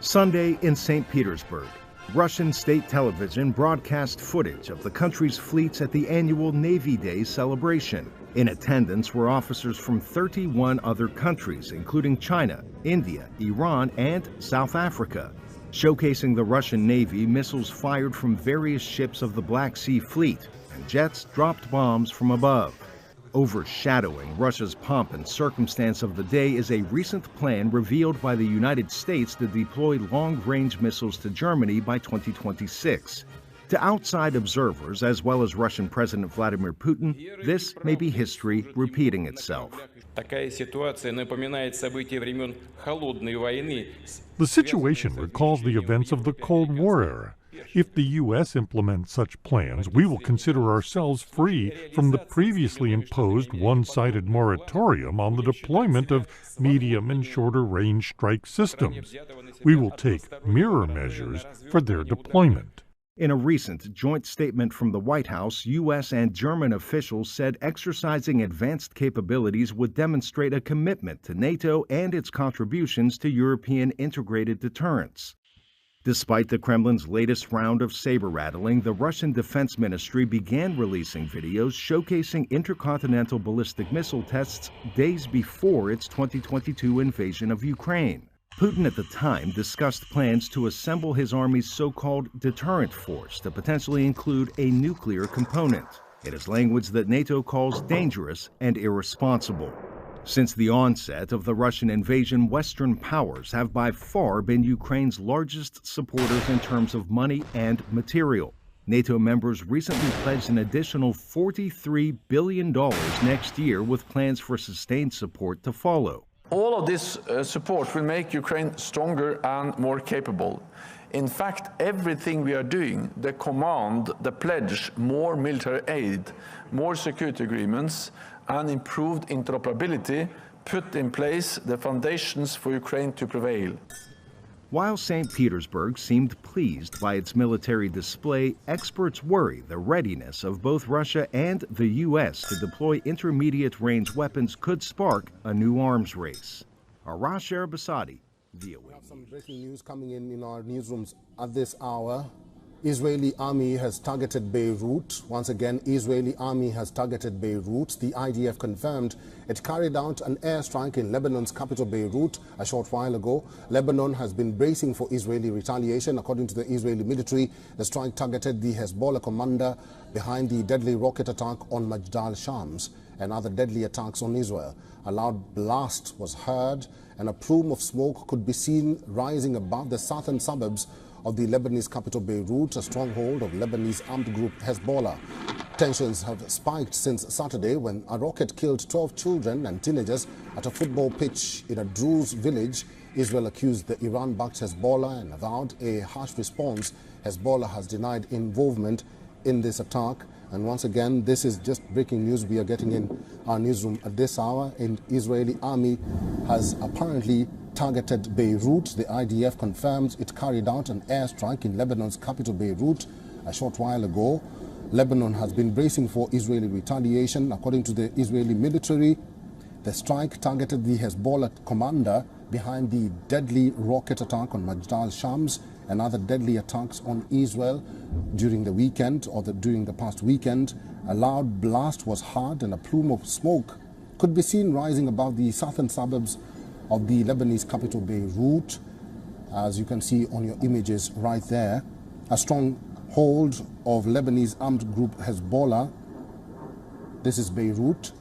Sunday in St. Petersburg, Russian state television broadcast footage of the country's fleets at the annual Navy Day celebration. In attendance were officers from 31 other countries, including China, India, Iran, and South Africa. Showcasing the Russian Navy, missiles fired from various ships of the Black Sea Fleet, and jets dropped bombs from above. Overshadowing Russia's pomp and circumstance of the day is a recent plan revealed by the United States to deploy long-range missiles to Germany by 2026. To outside observers, as well as Russian President Vladimir Putin, this may be history repeating itself. The situation recalls the events of the Cold War era. If the U.S. implements such plans, we will consider ourselves free from the previously imposed one-sided moratorium on the deployment of medium and shorter-range strike systems. We will take mirror measures for their deployment. In a recent joint statement from the White House, U.S. and German officials said exercising advanced capabilities would demonstrate a commitment to NATO and its contributions to European integrated deterrence. Despite the Kremlin's latest round of saber-rattling, the Russian Defense Ministry began releasing videos showcasing intercontinental ballistic missile tests days before its 2022 invasion of Ukraine. Putin at the time discussed plans to assemble his army's so-called deterrent force to potentially include a nuclear component. It is language that NATO calls dangerous and irresponsible. Since the onset of the Russian invasion, Western powers have by far been Ukraine's largest supporters in terms of money and material. NATO members recently pledged an additional $43 billion next year, with plans for sustained support to follow. All of this support will make Ukraine stronger and more capable. In fact, everything we are doing, the command, the pledge, more military aid, more security agreements, and improved interoperability put in place the foundations for Ukraine to prevail. While St. Petersburg seemed pleased by its military display, experts worry the readiness of both Russia and the U.S. to deploy intermediate-range weapons could spark a new arms race. Arash Arabasadi, VOA. We have some breaking news coming in our newsrooms at this hour. Israeli army has targeted Beirut. Once again, Israeli army has targeted Beirut. The IDF confirmed it carried out an airstrike in Lebanon's capital Beirut a short while ago. Lebanon has been bracing for Israeli retaliation. According to the Israeli military, the strike targeted the Hezbollah commander behind the deadly rocket attack on Majd al-Shams and other deadly attacks on Israel. A loud blast was heard and a plume of smoke could be seen rising above the southern suburbs of the Lebanese capital Beirut, a stronghold of Lebanese armed group Hezbollah. Tensions have spiked since Saturday when a rocket killed 12 children and teenagers at a football pitch in a Druze village. Israel accused the Iran-backed Hezbollah and vowed a harsh response. Hezbollah has denied involvement in this attack. And once again, this is just breaking news we are getting in our newsroom at this hour. And Israeli army has apparently targeted Beirut. The IDF confirms it carried out an airstrike in Lebanon's capital Beirut a short while ago. Lebanon has been bracing for Israeli retaliation. According to the Israeli military, the strike targeted the Hezbollah commander behind the deadly rocket attack on Majd al-Shams and other deadly attacks on Israel during the weekend or during the past weekend. A loud blast was heard and a plume of smoke could be seen rising above the southern suburbs of the Lebanese capital Beirut, as you can see on your images right there. A strong hold of Lebanese armed group Hezbollah. This is Beirut.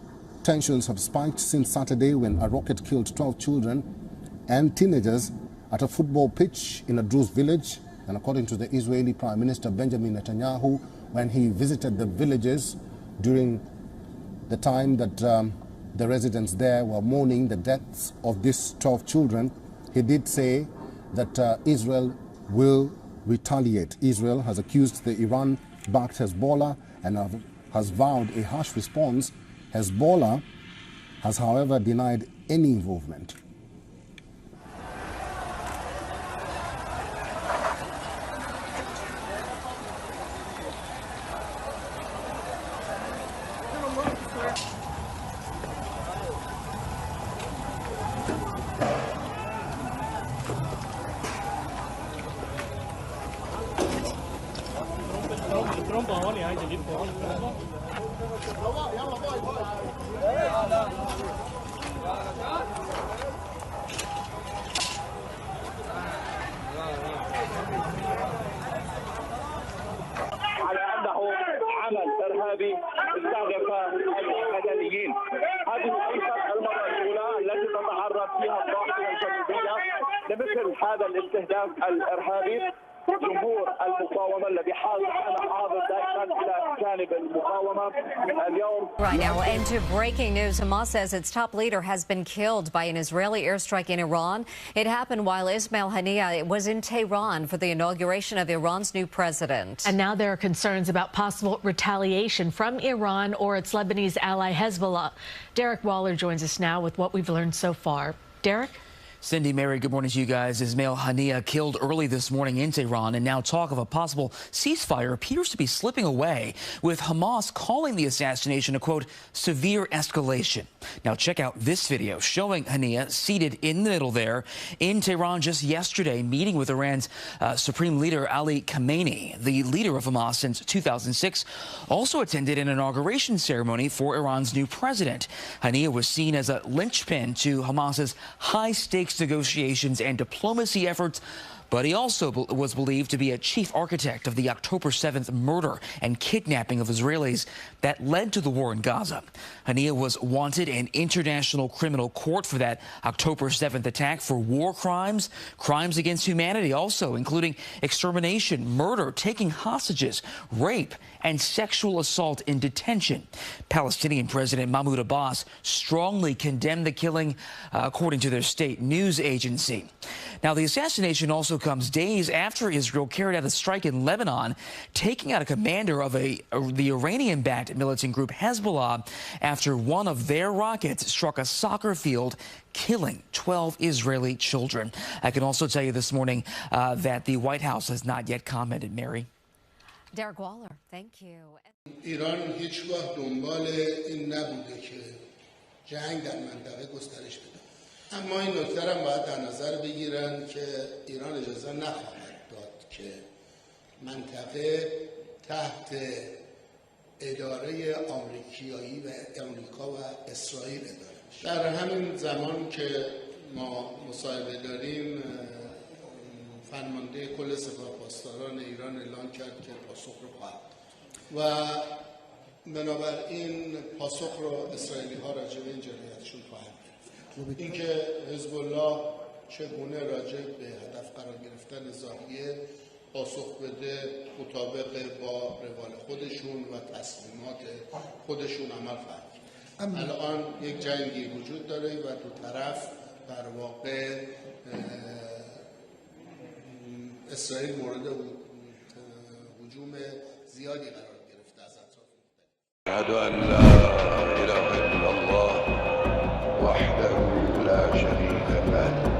Tensions have spiked since Saturday when a rocket killed 12 children and teenagers at a football pitch in a Druze village. And according to the Israeli Prime Minister Benjamin Netanyahu, when he visited the villages during the time that the residents there were mourning the deaths of these 12 children, he did say that Israel will retaliate. Israel has accused the Iran-backed Hezbollah and has vowed a harsh response. Hezbollah has, however, denied any involvement. على أنه عمل إرهابي استهدف المدنيين. هذه ليست المرة الأولى التي تتعرض فيها الضاحية الجنوبية لمثل هذا الاستهداف الإرهابي. جمهور المقاومة الذي حاضر دائما إلى جانب المقاومة اليوم. Right now, into breaking news. Hamas says its top leader has been killed by an Israeli airstrike in Iran. It happened while Ismail Haniyeh was in Tehran for the inauguration of Iran's new president. And now there are concerns about possible retaliation from Iran or its Lebanese ally Hezbollah. Derek Waller joins us now with what we've learned so far. Derek? Cindy, Mary, good morning to you guys. Ismail Haniyeh killed early this morning in Tehran, and now talk of a possible ceasefire appears to be slipping away, with Hamas calling the assassination a, quote, severe escalation. Now check out this video showing Haniyeh seated in the middle there in Tehran just yesterday, meeting with Iran's Supreme Leader Ali Khamenei. The leader of Hamas since 2006 also attended an inauguration ceremony for Iran's new president. Haniyeh was seen as a linchpin to Hamas's high-stakes negotiations and diplomacy efforts, but he also was believed to be a chief architect of the October 7th murder and kidnapping of Israelis that led to the war in Gaza. Haniyeh was wanted in International Criminal Court for that October 7th attack for war crimes, crimes against humanity also, including extermination, murder, taking hostages, rape, and sexual assault in detention. Palestinian President Mahmoud Abbas strongly condemned the killing, according to their state news agency. Now, the assassination also comes days after Israel carried out a strike in Lebanon, taking out a commander of the Iranian-backed militant group Hezbollah after one of their rockets struck a soccer field, killing 12 Israeli children. I can also tell you this morning that the White House has not yet commented, Mary. Derek Waller, thank you. ایران هیچگاه دنبال این نبوده که جنگ در منطقه گسترش بده. اما این نکته را باید در نظر بگیرن که ایران اجازه نخواهد داد که منطقه تحت اداره آمریکایی و آمریکا و اسرائیل اداره بشه. در همین زمان که ما مصاحبه داریم فرمانده کل سپاه پاسداران ایران اعلام کرد که پاسخ رو خواهد و بنابراین پاسخ رو اسرائیلی ها راجع به این جنایتشون خواهند گرفت. اینکه حزب الله چگونه راجع به هدف قرار گرفتن ضاحیه پاسخ بده مطابق با روال خودشون و تصمیمات خودشون عمل خواهد کرد. الان یک جنگی وجود داره و دو طرف در واقع اسرائیل مورد هجوم زیادی قرار گرفته از اطراف مختلف. اشهد ان لا اله الا الله وحده لا شريك له